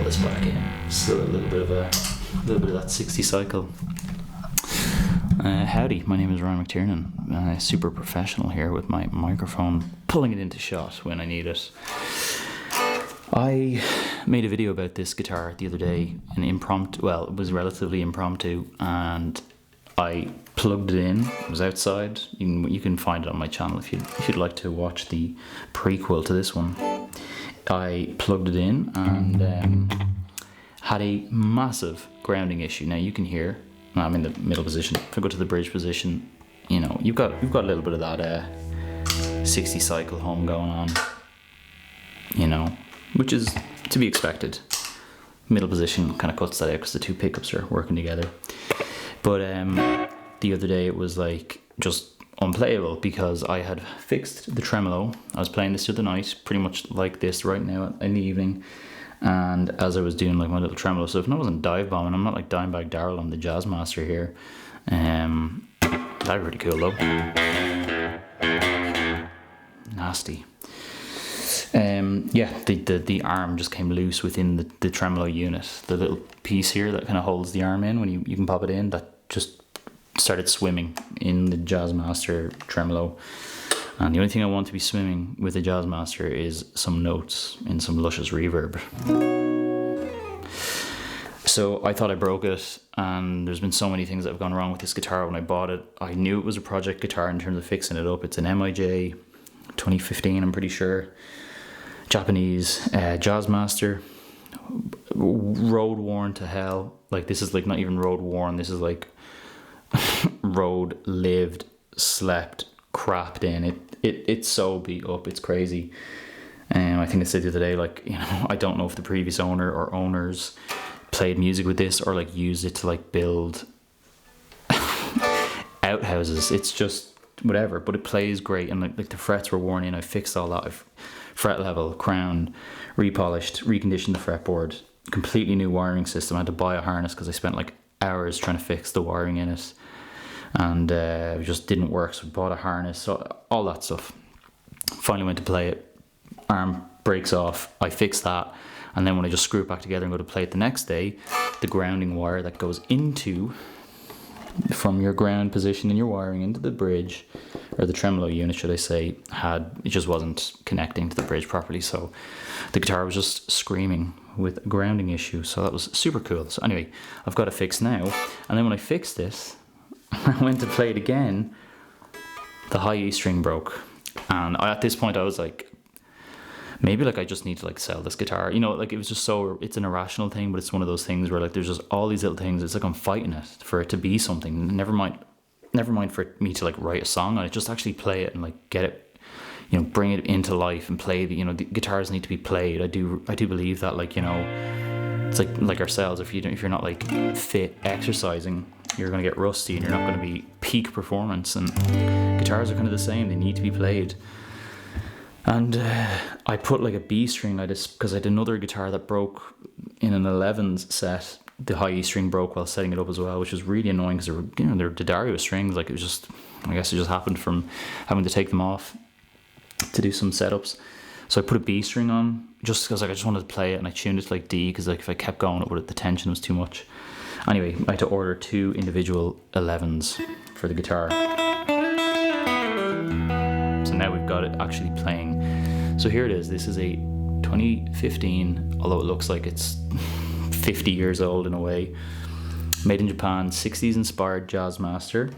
This back in, still a little bit of that 60 cycle. Howdy, my name is Ryan McTiernan, super professional here with my microphone, pulling it into shot when I need it. I made a video about this guitar the other day, it was relatively impromptu, and I plugged it in. It was outside. You can find it on my channel if you'd like to watch the prequel to this one. I plugged it in and had a massive grounding issue. Now you can hear, I'm in the middle position. If I go to the bridge position, you've got a little bit of that 60 cycle hum going on, which is to be expected. Middle position kind of cuts that out because the two pickups are working together. But the other day it was like just unplayable because I had fixed the tremolo. I was playing this the other night, pretty much like this right now in the evening, and as I was doing like my little tremolo stuff, and I wasn't dive bombing, I'm not like Dimebag Darrell, I'm the Jazzmaster here. That'd be pretty cool though. Nasty. The arm just came loose within the tremolo unit. The little piece here that kind of holds the arm in when you can pop it in, that just started swimming in the Jazzmaster tremolo. And the only thing I want to be swimming with the Jazzmaster is some notes in some luscious reverb. So I thought I broke it, and there's been so many things that have gone wrong with this guitar. When I bought it, I knew it was a project guitar in terms of fixing it up. It's an MIJ 2015, I'm pretty sure. Japanese Jazzmaster, road worn to hell. Like, this is like not even road worn, this is like road lived, slept, crapped in. It's so beat up, it's crazy. I think I said the other day, like, I don't know if the previous owner or owners played music with this or like used it to like build outhouses. It's just whatever, but it plays great, and like the frets were worn in. I fixed all that. I've fret level, crown, repolished, reconditioned the fretboard, completely new wiring system. I had to buy a harness because I spent like hours trying to fix the wiring in it, and it just didn't work, so I bought a harness, so all that stuff. Finally went to play it, arm breaks off, I fixed that, and then when I just screw it back together and go to play it the next day, the grounding wire that goes from your ground position in your wiring into the bridge, or the tremolo unit should I say, it just wasn't connecting to the bridge properly, so the guitar was just screaming with a grounding issue. So that was super cool. So anyway, I've got it fixed now, and then when I fixed this, I went to play it again, the high E string broke, and at this point I was like, maybe like I just need to like sell this guitar, like it was just it's an irrational thing, but it's one of those things where like there's just all these little things. It's like I'm fighting it for it to be something. Never mind for me to like write a song on it, just actually play it and like get it, bring it into life and play the guitars need to be played. I do believe that, like, it's like ourselves, if you're not like fit exercising, you're going to get rusty and you're not going to be peak performance, and guitars are kind of the same. They need to be played. And I put like a B string, because I had another guitar that broke in an 11s set. The high E string broke while setting it up as well, which was really annoying because they're D'Addario strings. Like, I guess it just happened from having to take them off to do some setups. So I put a B string on just because like I just wanted to play it, and I tuned it to like D because like if I kept going, it would, the tension was too much. Anyway, I had to order 2 individual 11s for the guitar. So now we've got it actually playing. So here it is. This is a 2015, although it looks like it's 50 years old in a way. Made in Japan, 60s inspired Jazzmaster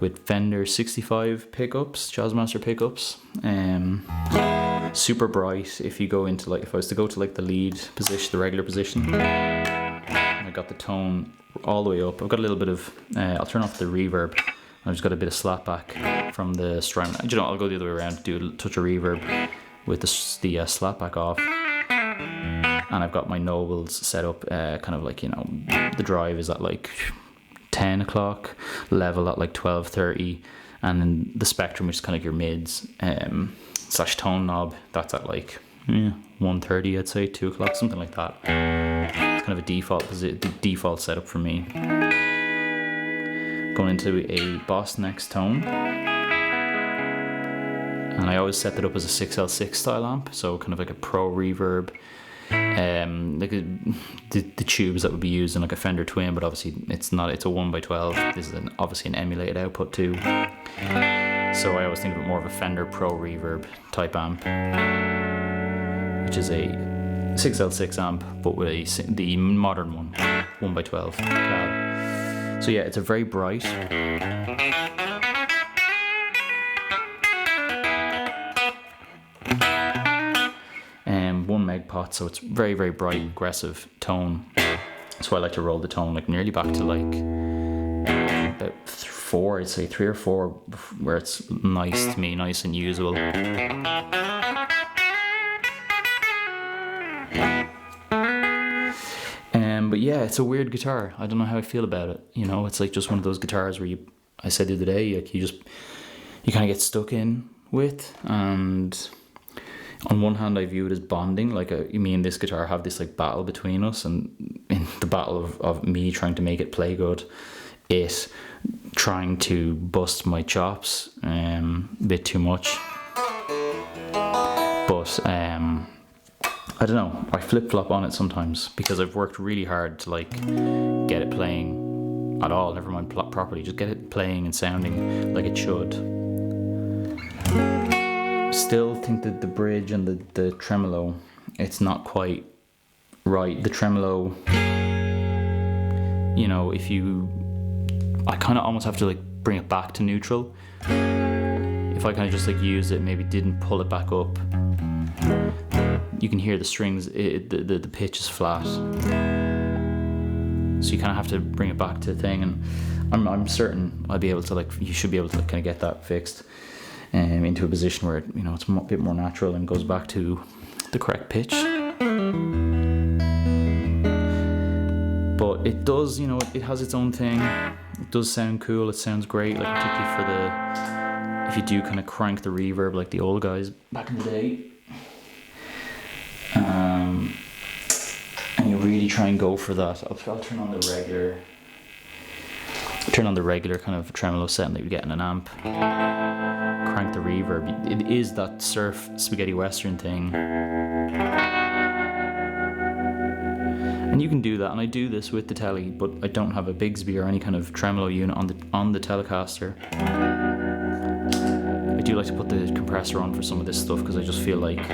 with Fender 65 pickups, Jazzmaster pickups. Super bright. If you go into like, if I was to go to like the lead position, the regular position, I got the tone all the way up. I've got a little bit of, I'll turn off the reverb. I've just got a bit of slapback from the strum. You know, I'll go the other way around, do a touch of reverb with the slapback off. And I've got my Nobles set up kind of like, you know, the drive is at like 10 o'clock, level at like 12:30, and then the spectrum, which is kind of your mids, / tone knob, that's at like 1:30, I'd say, 2 o'clock, something like that. It's kind of a default setup for me. Going into a Boss Next tone. And I always set that up as a 6L6 style amp, so kind of like a pro reverb. Like the tubes that would be used in like a Fender Twin, but obviously it's not, it's a 1x12. This is obviously an emulated output too. So I always think of it more of a Fender Pro Reverb type amp, which is a 6L6 amp, but with the modern one, 1x12 cab. So yeah, it's a very bright. 1 meg pot, so it's very, very bright, aggressive tone. That's why I like to roll the tone like nearly back to like about 4, I'd say 3 or 4, where it's nice to me, nice and usable. But yeah, it's a weird guitar. I don't know how I feel about it. You know, it's like just one of those guitars where I said the other day, like you kind of get stuck in with, and on one hand, I view it as bonding, like me and this guitar have this like battle between us, and in the battle of me trying to make it play good, it trying to bust my chops a bit too much. But I don't know, I flip-flop on it sometimes because I've worked really hard to like get it playing at all, never mind properly, just get it playing and sounding like it should. Still think that the bridge and the tremolo, it's not quite right. The tremolo, you know, I kind of almost have to like bring it back to neutral. If I kind of just like use it, maybe didn't pull it back up, you can hear the strings, the pitch is flat. So you kind of have to bring it back to the thing, and I'm certain I'll be able to like, you should be able to kind of get that fixed into a position where you know it's a bit more natural and goes back to the correct pitch. But it does, you know, it has its own thing. It does sound cool. It sounds great, like particularly for if you do kind of crank the reverb like the old guys back in the day. And you really try and go for that. I'll turn on the regular kind of tremolo setting that you get in an amp. Crank the reverb. It is that surf spaghetti western thing. And you can do that, and I do this with the telly, but I don't have a Bigsby or any kind of tremolo unit on the Telecaster. I do like to put the compressor on for some of this stuff because I just feel like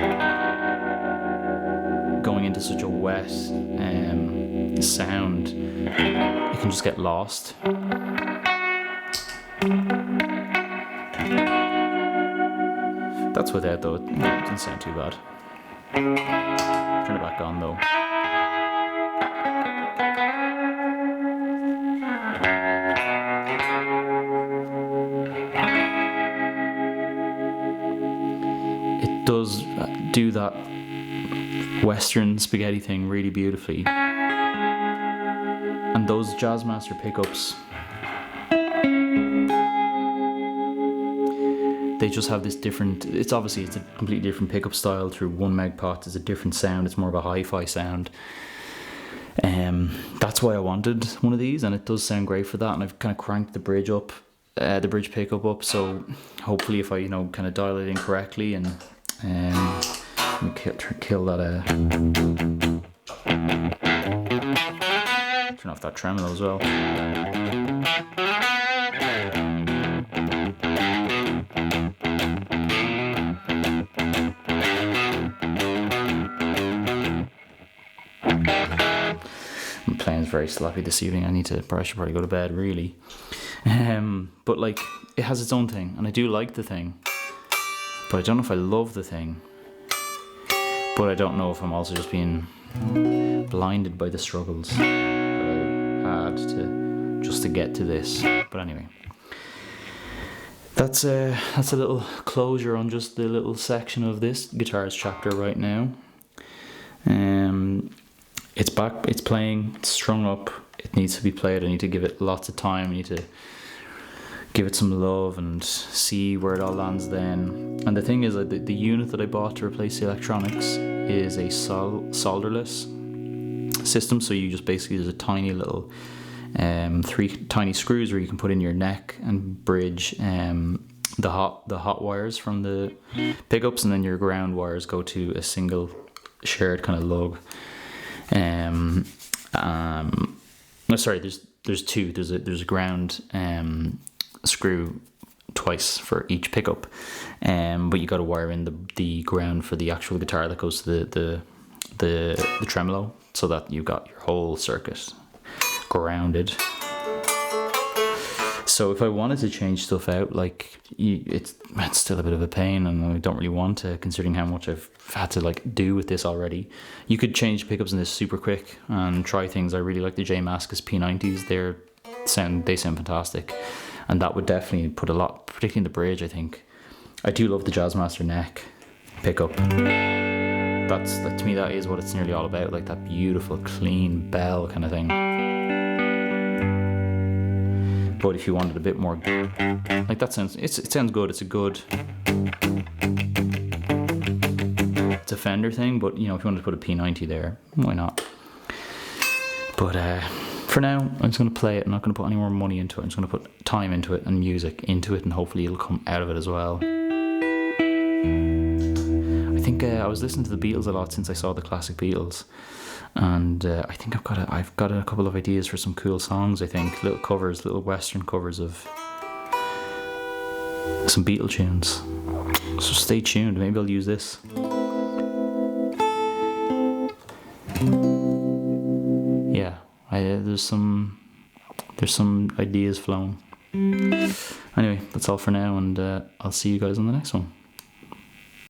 going into such a wet sound, it can just get lost. That's without though, it doesn't sound too bad. Turn it back on though. It does do that western spaghetti thing really beautifully. And those Jazzmaster pickups, they just have this different, it's a completely different pickup style through 1 meg pot. It's a different sound, it's more of a hi-fi sound. That's why I wanted one of these, and it does sound great for that. And I've kind of cranked the bridge up, the bridge pickup up, so hopefully if I, you know, kind of dial it in correctly and Let me kill that. Turn off that tremolo as well. I'm playing very sloppy this evening. I should probably go to bed really. But like, it has its own thing, and I do like the thing. But I don't know if I love the thing. But I don't know if I'm also just being blinded by the struggles that I had to get to this. But anyway, that's a little closure on just the little section of this guitars chapter right now. It's back, it's playing, it's strung up, it needs to be played. I need to give it lots of time. I need to give it some love and see where it all lands then. And the thing is that the unit that I bought to replace the electronics is a solderless system. So you just basically, there's a tiny little 3 tiny screws where you can put in your neck and bridge the hot wires from the pickups, and then your ground wires go to a single shared kind of lug. Sorry, there's two. There's a ground screw twice for each pickup, but you got to wire in the ground for the actual guitar that goes to the tremolo, so that you got your whole circuit grounded. So if I wanted to change stuff out, like, it's still a bit of a pain, and I don't really want to, considering how much I've had to like do with this already. You could change pickups in this super quick and try things. I really like the Jazzmaster P90s. They sound fantastic, and that would definitely put a lot, particularly in the bridge. I think I do love the Jazzmaster neck pickup. That's like, to me, that is what it's nearly all about, like that beautiful clean bell kind of thing. But if you wanted a bit more, like, that sounds, it sounds good. It's a Fender thing, but you know, if you wanted to put a P90 there, why not? But for now, I'm just going to play it. I'm not going to put any more money into it. I'm just going to put time into it and music into it, and hopefully it'll come out of it as well. I think I was listening to the Beatles a lot since I saw the classic Beatles, and I think I've got a couple of ideas for some cool songs. I think little covers, little Western covers of some Beatle tunes. So stay tuned. Maybe I'll use this. Yeah, there's some ideas flowing. Anyway, that's all for now, and I'll see you guys on the next one.